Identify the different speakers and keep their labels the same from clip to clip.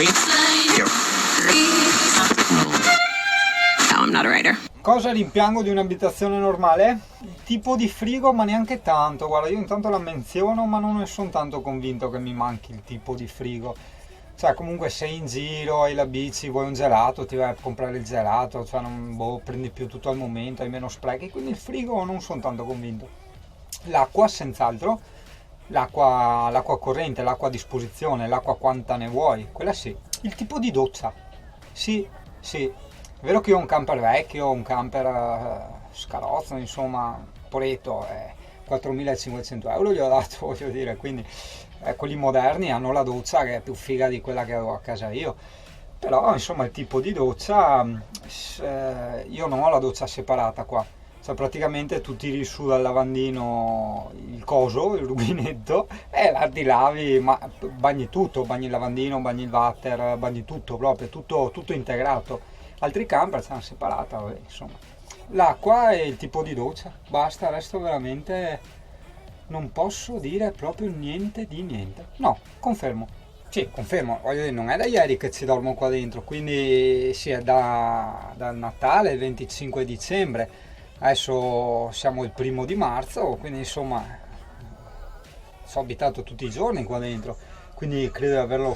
Speaker 1: No, I'm not a writer.
Speaker 2: Cosa rimpiango di un'abitazione normale? Il tipo di frigo, ma neanche tanto. Guarda, io intanto la menziono, ma non ne sono tanto convinto che mi manchi il tipo di frigo. Cioè, comunque sei in giro, hai la bici, vuoi un gelato, ti vai a comprare il gelato, cioè prendi più tutto al momento, hai meno sprechi, quindi il frigo non sono tanto convinto. L'acqua, senz'altro, l'acqua corrente, l'acqua a disposizione, l'acqua quanta ne vuoi, quella sì. Il tipo di doccia, sì, sì. È vero che io ho un camper vecchio, un camper scarrozzo, insomma, poretto, 4.500 euro gli ho dato, voglio dire, quindi quelli moderni hanno la doccia che è più figa di quella che avevo a casa io. Però, insomma, il tipo di doccia, io non ho la doccia separata qua. Cioè, praticamente tu tiri su dal lavandino il coso, il rubinetto, e là ti lavi, ma bagni tutto, bagni il lavandino, bagni il water, bagni tutto, proprio, tutto integrato. Altri camper c'hanno separata, vabbè, insomma. L'acqua e il tipo di doccia, basta, il resto veramente non posso dire proprio niente di niente. No, confermo. Sì, confermo, voglio dire, non è da ieri che ci dormo qua dentro, quindi sì, è dal Natale, il 25 dicembre, adesso siamo il 1° di marzo, quindi insomma, sono abitato tutti i giorni qua dentro, quindi credo di averlo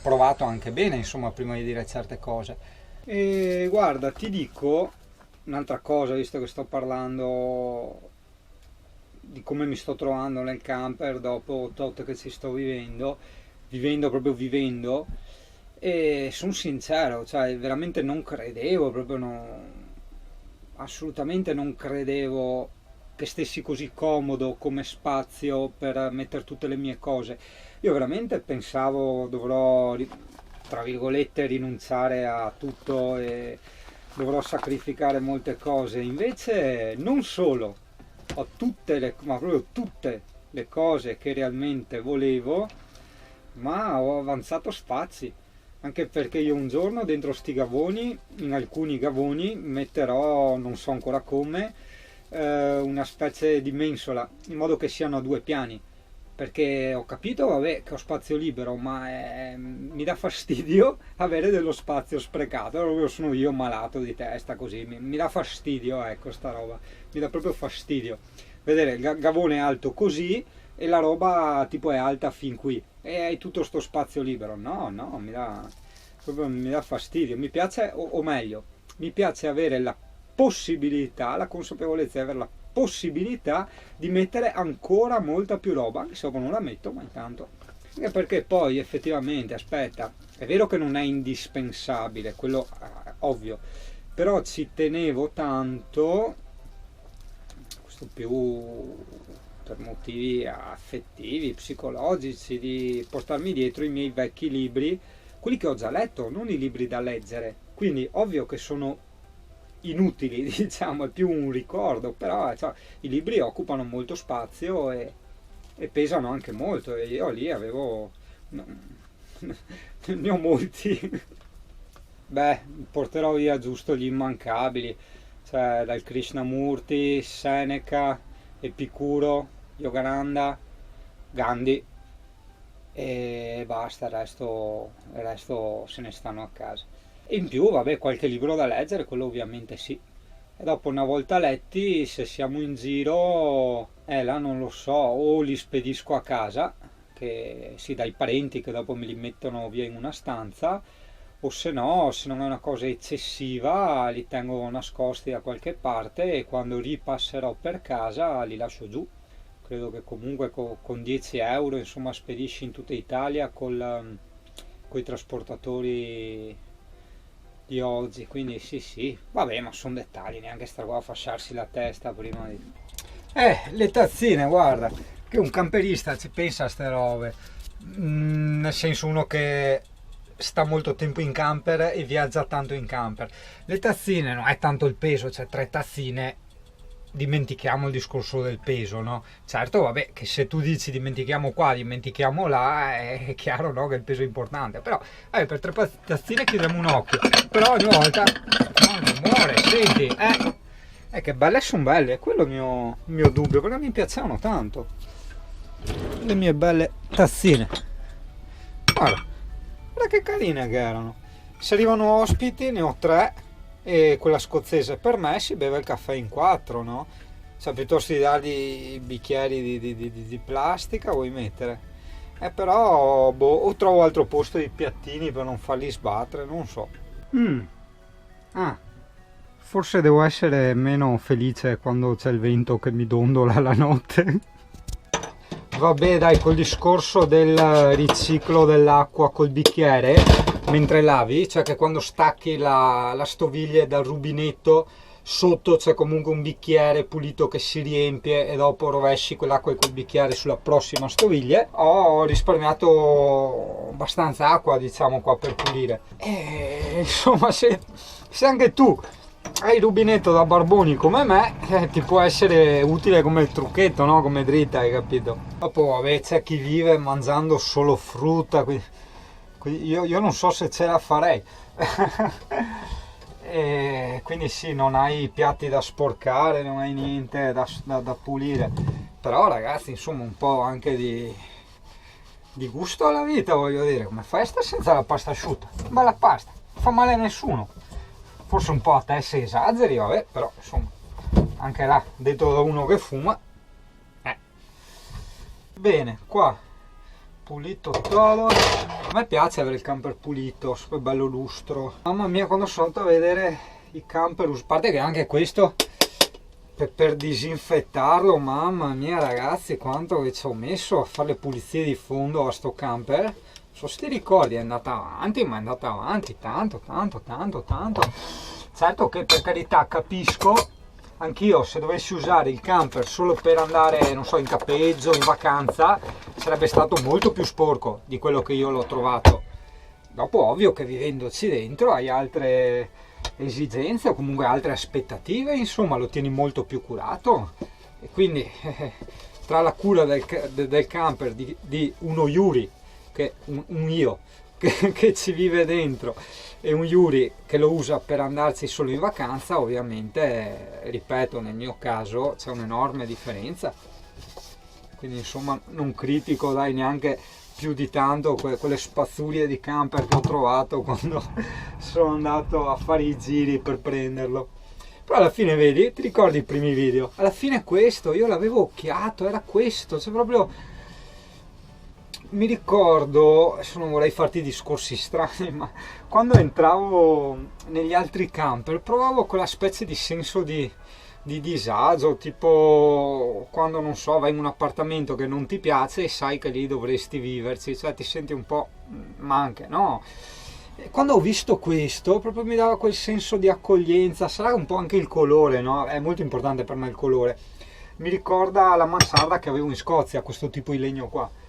Speaker 2: provato anche bene, insomma, prima di dire certe cose. E guarda, ti dico un'altra cosa, visto che sto parlando di come mi sto trovando nel camper dopo tot che ci sto vivendo, e sono sincero, cioè veramente non credevo, assolutamente non credevo che stessi così comodo come spazio per mettere tutte le mie cose. Io veramente pensavo dovrò, tra virgolette, rinunciare a tutto e dovrò sacrificare molte cose. Invece non solo ho ma proprio tutte le cose che realmente volevo, ma ho avanzato spazi. Anche perché io un giorno dentro sti gavoni, in alcuni gavoni, metterò, non so ancora come, una specie di mensola, in modo che siano a 2 piani. Perché ho capito, vabbè, che ho spazio libero, ma mi dà fastidio avere dello spazio sprecato. Allora sono io malato di testa, così mi dà fastidio, ecco, sta roba, mi dà proprio fastidio vedere il gavone alto così e la roba tipo è alta fin qui e hai tutto sto spazio libero. No, mi dà fastidio. Mi piace, o meglio, mi piace avere la possibilità, la consapevolezza di avere la possibilità di mettere ancora molta più roba, anche se dopo non la metto, ma intanto. Anche perché poi effettivamente, aspetta, è vero che non è indispensabile, quello ovvio, però ci tenevo tanto, questo più per motivi affettivi, psicologici, di portarmi dietro i miei vecchi libri, quelli che ho già letto, non i libri da leggere. Quindi ovvio che sono inutili, diciamo, è più un ricordo, però cioè, i libri occupano molto spazio e pesano anche molto, e io lì avevo ne ho molti. Beh, porterò via giusto gli immancabili, cioè dal Krishnamurti, Seneca, Epicuro, Yogananda, Gandhi, e basta, il resto se ne stanno a casa. E in più, vabbè, qualche libro da leggere, quello ovviamente sì. E dopo, una volta letti, se siamo in giro, là non lo so, o li spedisco a casa, che sì, dai parenti che dopo me li mettono via in una stanza, o se no, se non è una cosa eccessiva, li tengo nascosti da qualche parte e quando ripasserò per casa li lascio giù. Credo che comunque con 10 euro, insomma, spedisci in tutta Italia con i trasportatori di oggi, quindi sì, vabbè, ma sono dettagli, neanche sta qua a fasciarsi la testa prima di... le tazzine, guarda, che un camperista ci pensa a ste robe, nel senso, uno che sta molto tempo in camper e viaggia tanto in camper. Le tazzine non è tanto il peso, cioè 3 tazzine, dimentichiamo il discorso del peso, no? Certo, vabbè, che se tu dici dimentichiamo qua, dimentichiamo là, è chiaro, no, che il peso è importante, però per 3 tazzine chiudiamo un occhio, però ogni volta non muore, senti, che belle sono belle, è quello il mio dubbio, perché mi piacevano tanto le mie belle tazzine. Guarda, Guarda che carine che erano. Se arrivano ospiti, ne ho 3 e quella scozzese per me si beve il caffè in 4, no? Cioè, piuttosto di dargli i bicchieri di plastica, vuoi mettere? Però, boh, o trovo altro posto di piattini per non farli sbattere, non so. Ah, forse devo essere meno felice quando c'è il vento che mi dondola la notte. Vabbè, dai, col discorso del riciclo dell'acqua col bicchiere mentre lavi, cioè che quando stacchi la stoviglie dal rubinetto, sotto c'è comunque un bicchiere pulito che si riempie e dopo rovesci quell'acqua e quel bicchiere sulla prossima stoviglie. Ho risparmiato abbastanza acqua, diciamo, qua per pulire. E insomma, se anche tu hai il rubinetto da barboni come me, ti può essere utile come trucchetto, no? Come dritta, hai capito? Dopo, vabbè, c'è chi vive mangiando solo frutta, io non so se ce la farei. E quindi sì, non hai piatti da sporcare, non hai niente da pulire, però ragazzi, insomma, un po' anche di gusto alla vita, voglio dire. Come fai a stare senza la pasta asciutta? Bella pasta, non fa male a nessuno, forse un po' a te se esageri, vabbè, però insomma, anche là, detto da uno che fuma. Bene, qua pulito todo. A me piace avere il camper pulito, super bello lustro. Mamma mia, quando sono andato a vedere i camper, a parte che anche questo per disinfettarlo, mamma mia ragazzi, quanto che ci ho messo a fare le pulizie di fondo a sto camper. Non so se ti ricordi, è andata avanti, ma è andata avanti tanto. Certo che, per carità, capisco, anch'io se dovessi usare il camper solo per andare, non so, in campeggio, in vacanza, sarebbe stato molto più sporco di quello che io l'ho trovato. Dopo, ovvio che vivendoci dentro hai altre esigenze o comunque altre aspettative, insomma, lo tieni molto più curato. E quindi tra la cura del camper di uno Yuri, che un io che ci vive dentro, e un Yuri che lo usa per andarci solo in vacanza, ovviamente, ripeto, nel mio caso c'è un'enorme differenza. Quindi insomma non critico, dai, neanche più di tanto quelle spazzulie di camper che ho trovato quando sono andato a fare i giri per prenderlo. Però alla fine, vedi, ti ricordi i primi video? Alla fine questo, io l'avevo occhiato, era questo, cioè proprio... Mi ricordo, adesso non vorrei farti discorsi strani, ma quando entravo negli altri camper provavo quella specie di senso di disagio, tipo quando, non so, vai in un appartamento che non ti piace e sai che lì dovresti viverci, cioè ti senti un po', ma anche no. E quando ho visto questo, proprio mi dava quel senso di accoglienza, sarà un po' anche il colore, no? È molto importante per me il colore. Mi ricorda la mansarda che avevo in Scozia, questo tipo di legno qua.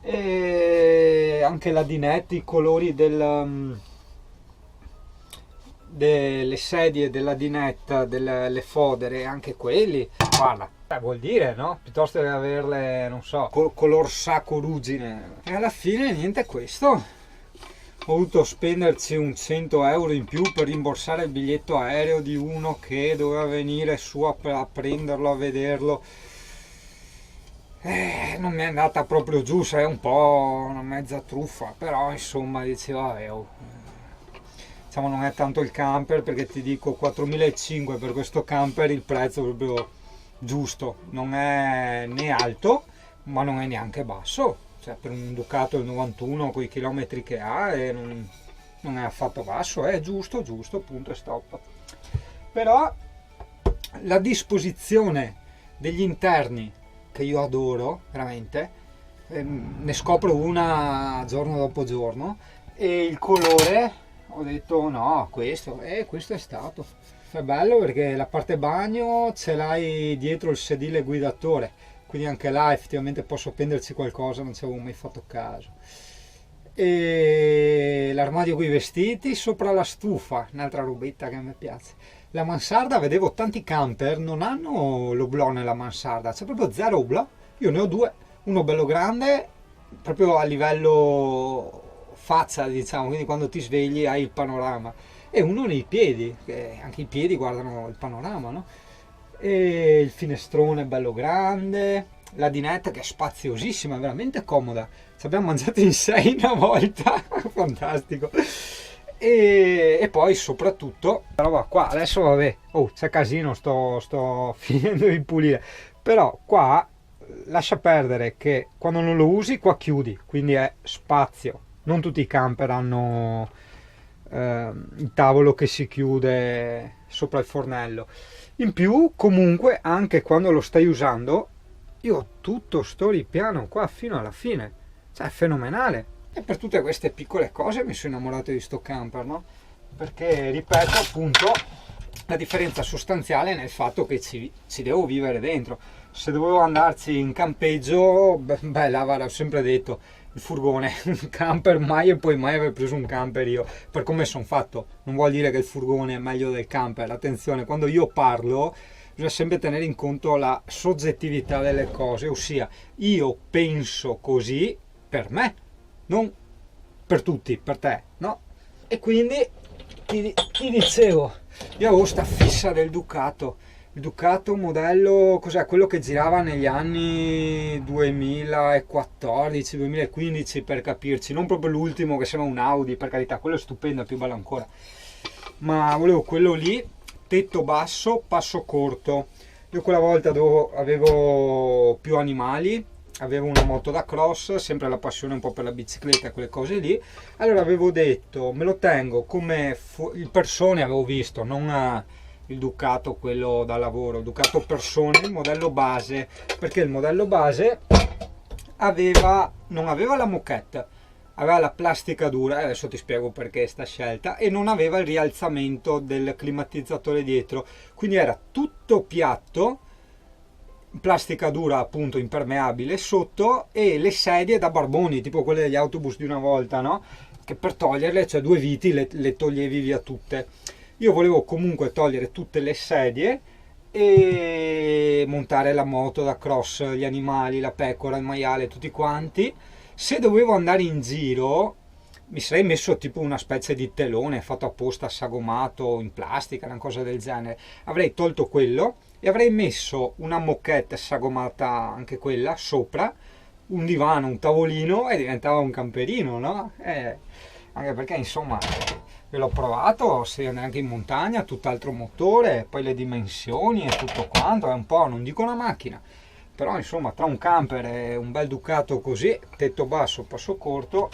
Speaker 2: E anche la dinette, i colori delle sedie della dinette, delle fodere, anche quelli, guarda, vuol dire, no? Piuttosto che averle, non so, color sacco ruggine. E alla fine niente, questo ho dovuto spenderci un 100 euro in più per rimborsare il biglietto aereo di uno che doveva venire su a prenderlo, a vederlo. Non mi è andata proprio giù, è un po' una mezza truffa, però insomma dicevo, vabbè, diciamo non è tanto il camper, perché ti dico 4.500 per questo camper, il prezzo è proprio giusto, non è né alto ma non è neanche basso, cioè per un Ducato del 91 con i chilometri che ha non è affatto basso, è giusto, punto e stop. Però la disposizione degli interni, che io adoro veramente, ne scopro una giorno dopo giorno, e il colore, ho detto no, questo è stato. È bello perché la parte bagno ce l'hai dietro il sedile guidatore, quindi anche là effettivamente posso prenderci qualcosa, non ci avevo mai fatto caso. E l'armadio con i vestiti sopra la stufa, un'altra robetta che a me piace. La mansarda, vedevo tanti camper non hanno l'oblò nella mansarda, c'è proprio zero oblò. Io ne ho 2, uno bello grande proprio a livello faccia, diciamo, quindi quando ti svegli hai il panorama, e uno nei piedi, che anche i piedi guardano il panorama, no? E il finestrone bello grande, la dinette che è spaziosissima, è veramente comoda. Ci abbiamo mangiato in 6 una volta, fantastico. E poi soprattutto la roba qua, adesso vabbè, c'è casino, sto finendo di pulire, però qua lascia perdere che quando non lo usi qua chiudi, quindi è spazio. Non tutti i camper hanno il tavolo che si chiude sopra il fornello. In più, comunque, anche quando lo stai usando, io ho tutto sto ripiano qua fino alla fine, cioè è fenomenale. E per tutte queste piccole cose mi sono innamorato di sto camper, no? Perché, ripeto, appunto, la differenza sostanziale è nel fatto che ci devo vivere dentro. Se dovevo andarci in campeggio, beh, là ho sempre detto, il furgone, un camper mai e poi mai aver preso un camper io, per come sono fatto. Non vuol dire che il furgone è meglio del camper, attenzione, quando io parlo bisogna sempre tenere in conto la soggettività delle cose, ossia io penso così per me, non per tutti, per te, no? E quindi ti dicevo, io avevo sta fissa del Ducato, il Ducato modello, cos'è? Quello che girava negli anni 2014-2015 per capirci, non proprio l'ultimo che sembra un Audi, per carità, quello è stupendo, è più bello ancora, ma volevo quello lì, tetto basso, passo corto. Io quella volta avevo più animali, avevo una moto da cross, sempre la passione un po' per la bicicletta e quelle cose lì, allora avevo detto me lo tengo come il Persone, avevo visto, non il Ducato quello da lavoro, Ducato Persone, il modello base, perché il modello base non aveva la moquette, aveva la plastica dura, e adesso ti spiego perché sta scelta, e non aveva il rialzamento del climatizzatore dietro, quindi era tutto piatto, plastica dura appunto impermeabile sotto, e le sedie da barboni, tipo quelle degli autobus di una volta, no? Che per toglierle, cioè 2 viti, le toglievi via tutte. Io volevo comunque togliere tutte le sedie e montare la moto da cross, gli animali, la pecora, il maiale, tutti quanti. Se dovevo andare in giro mi sarei messo tipo una specie di telone fatto apposta, sagomato in plastica, una cosa del genere. Avrei tolto quello e avrei messo una moquette sagomata anche quella sopra, un divano, un tavolino, e diventava un camperino, no? Anche perché insomma ve l'ho provato, si anda anche in montagna, tutt'altro motore, poi le dimensioni e tutto quanto, è un po', non dico una macchina, però insomma tra un camper e un bel Ducato così, tetto basso, passo corto,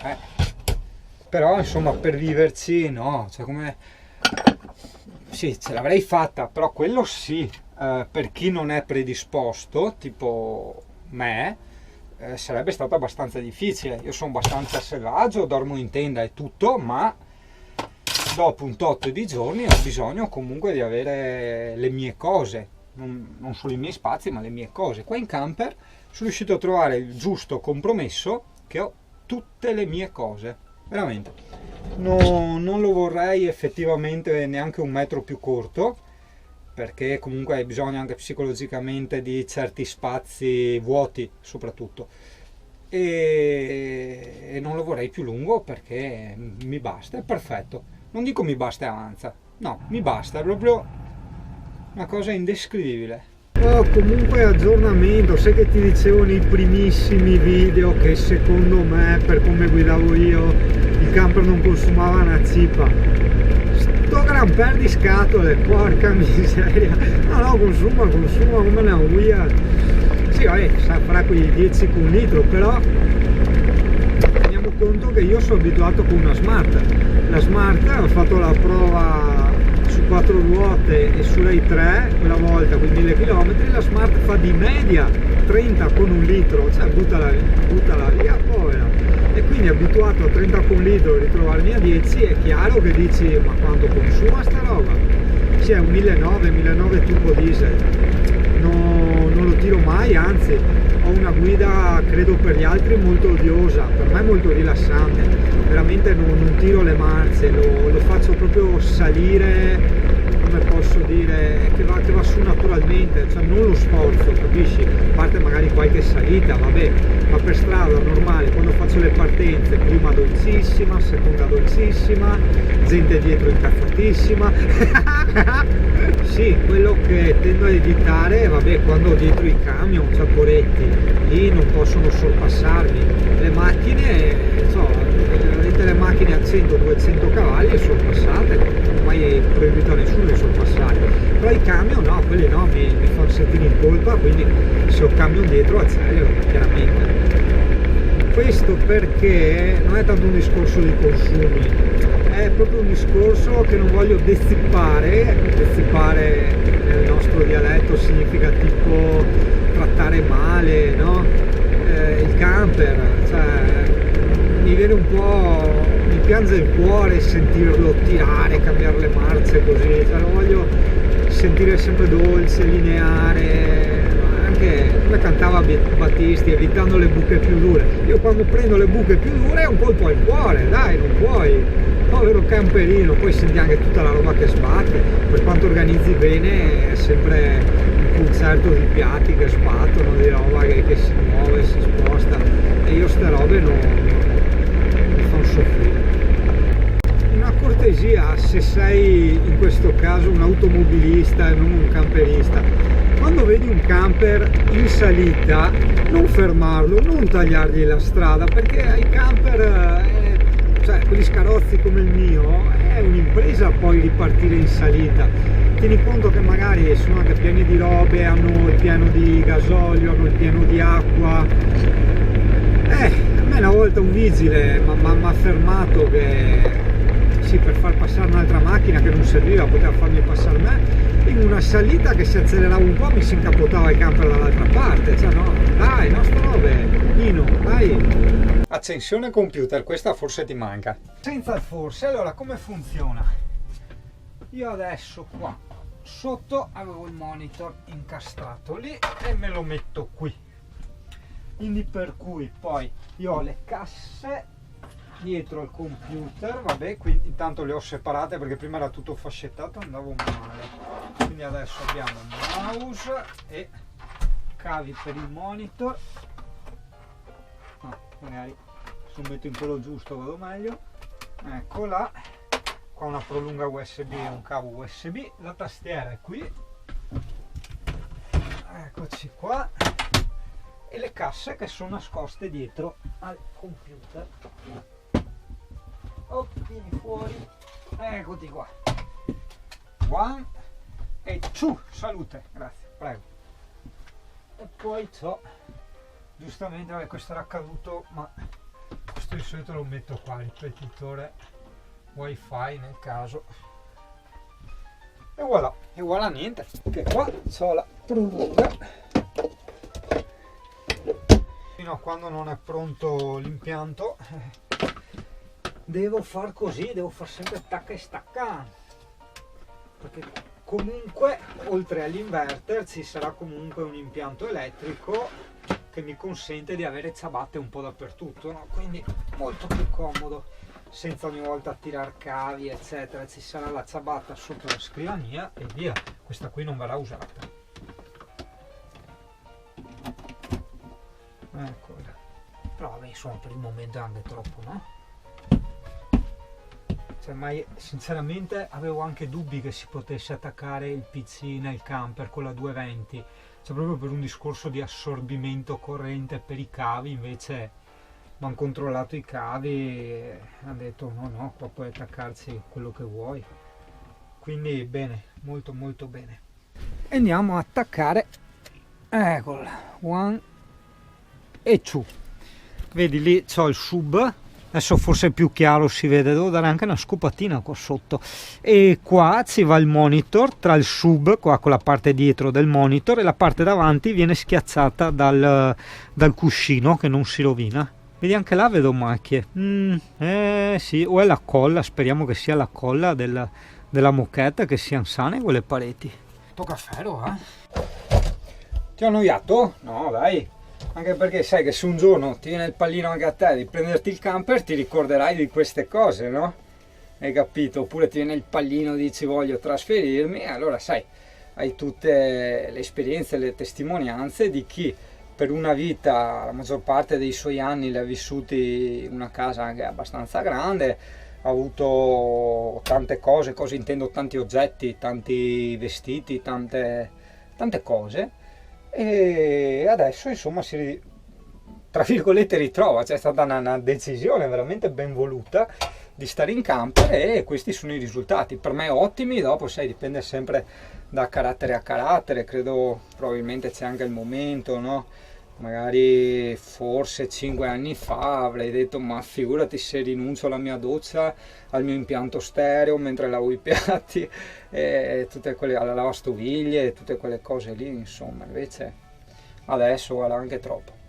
Speaker 2: però insomma per viverci no, cioè come sì, ce l'avrei fatta, però quello sì, per chi non è predisposto tipo me, sarebbe stato abbastanza difficile. Io sono abbastanza selvaggio, dormo in tenda e tutto, ma dopo un tot di giorni ho bisogno comunque di avere le mie cose, non solo i miei spazi ma le mie cose. Qua in camper sono riuscito a trovare il giusto compromesso, che ho tutte le mie cose, veramente. Non lo vorrei effettivamente neanche un metro più corto, perché comunque hai bisogno anche psicologicamente di certi spazi vuoti soprattutto, e non lo vorrei più lungo perché mi basta, è perfetto. Non dico mi basta e avanza, no, mi basta, è proprio una cosa indescrivibile. Comunque aggiornamento, sai che ti dicevo nei primissimi video che secondo me, per come guidavo io, il camper non consumava una cippa. Sto gran per di scatole, porca miseria. No, consuma come una uia. Sì, vabbè, farà quei 10 con un litro, però teniamo conto che io sono abituato con una Smart. La Smart, ho fatto la prova su 4 ruote e su Rai 3 quella volta, quindi 1000 km, la Smart fa di media 30 con un litro, cioè buttala via, povera. E quindi abituato a 30 con un litro, ritrovarmi a 10, è chiaro che dici ma quanto consuma sta roba? C'è un 1900 turbo diesel, non lo tiro mai, anzi ho una guida credo per gli altri molto odiosa, per me molto rilassante, veramente non tiro le marce, lo faccio proprio salire come posso dire, che va su naturalmente, cioè non lo sforzo, capisci? A parte magari qualche salita, vabbè, ma per strada normale, quando faccio le partenze, prima dolcissima, seconda dolcissima, gente dietro incazzatissima. Sì, quello che tendo a evitare, vabbè, quando ho dietro i camion, ciaporetti, lì non possono sorpassarmi. Le macchine, avete le macchine a 100-200 cavalli e sorpassate, non mai proibito a nessuno di sorpassare. Però i camion no, quelli no, mi fanno sentire in colpa, quindi se ho camion dietro accelero, chiaramente. Questo perché non è tanto un discorso di consumi, è proprio un discorso che non voglio dezippare nel nostro dialetto significa tipo trattare male, no? Il camper, cioè mi viene un po', mi piange il cuore sentirlo tirare, cambiare le marce così, cioè lo voglio sentire sempre dolce, lineare, anche come cantava Battisti, evitando le buche più dure. Io quando prendo le buche più dure è un colpo al cuore, dai, non puoi, povero camperino, poi senti anche tutta la roba che sbatte, per quanto organizzi bene è sempre un concerto di piatti che sbattono, di roba che si muove, si sposta, e io ste robe non mi fanno soffrire. Una cortesia, se sei in questo caso un automobilista e non un camperista, quando vedi un camper in salita non fermarlo, non tagliargli la strada, perché ai camper, cioè quelli scarrozzi come il mio, è un'impresa poi ripartire in salita. Tieni conto che magari sono anche pieni di robe, hanno il pieno di gasolio, hanno il pieno di acqua. A me una volta un vigile mi ha fermato che sì, per far passare un'altra macchina che non serviva, poteva farmi passare me, in una salita che si accelerava un po' mi si incappotava il camper dall'altra parte, cioè no, dai, no sto robe, Nino, dai. Accensione computer, questa forse ti manca. Senza il forse, allora come funziona? Io adesso qua sotto avevo il monitor incastrato lì e me lo metto qui, quindi per cui poi io ho le casse dietro al computer, vabbè, quindi intanto le ho separate perché prima era tutto fascettato, andavo male, quindi adesso abbiamo mouse e cavi per il monitor, magari se lo metto in quello giusto vado meglio, ecco là, qua una prolunga USB e un cavo USB, la tastiera è qui, eccoci qua, e le casse che sono nascoste dietro al computer. Vieni fuori, eccoti qua, 1 e 2, salute, grazie, prego. E poi c'ho, giustamente, questo era caduto, ma questo di solito lo metto qua, ripetitore wifi nel caso, e voilà niente, che qua c'ho la prolunga, fino a quando non è pronto l'impianto. Devo far così, devo far sempre tacca e stacca, perché comunque oltre all'inverter ci sarà comunque un impianto elettrico che mi consente di avere ciabatte un po' dappertutto, no? Quindi molto più comodo, senza ogni volta tirar cavi eccetera, ci sarà la ciabatta sotto la scrivania e via, questa qui non verrà usata. Eccola, però vabbè, insomma per il momento è anche troppo, no? Cioè, ma sinceramente avevo anche dubbi che si potesse attaccare il PC nel camper con la 220, cioè proprio per un discorso di assorbimento corrente per i cavi, invece mi hanno controllato i cavi e hanno detto no, qua puoi attaccarci quello che vuoi, quindi bene, molto molto bene. E andiamo a attaccare, eccola, 1 e 2, vedi lì c'ho il sub. Adesso forse è più chiaro, si vede, devo dare anche una scopatina qua sotto, e qua ci va il monitor tra il sub, qua con la parte dietro del monitor, e la parte davanti viene schiacciata dal cuscino che non si rovina. Vedi, anche là vedo macchie, sì, o è la colla, speriamo che sia la colla della moquette che siano sane quelle pareti. Tocca ferro, Ti ho annoiato? No dai, anche perché sai che se un giorno ti viene il pallino anche a te di prenderti il camper ti ricorderai di queste cose, no? hai capito? Oppure ti viene il pallino, dici voglio trasferirmi, e allora sai, hai tutte le esperienze, le testimonianze di chi per una vita, la maggior parte dei suoi anni li ha vissuti in una casa anche abbastanza grande, ha avuto tante cose intendo, tanti oggetti, tanti vestiti, tante cose, e adesso insomma tra virgolette ritrova, c'è stata una decisione veramente ben voluta di stare in camper e questi sono i risultati, per me ottimi. Dopo sai, dipende sempre da carattere a carattere, credo probabilmente c'è anche il momento, no? Magari forse 5 anni fa avrei detto ma figurati se rinuncio alla mia doccia, al mio impianto stereo mentre lavo i piatti, e tutte quelle, alla lavastoviglie e tutte quelle cose lì, insomma. Invece adesso guarda, anche troppo.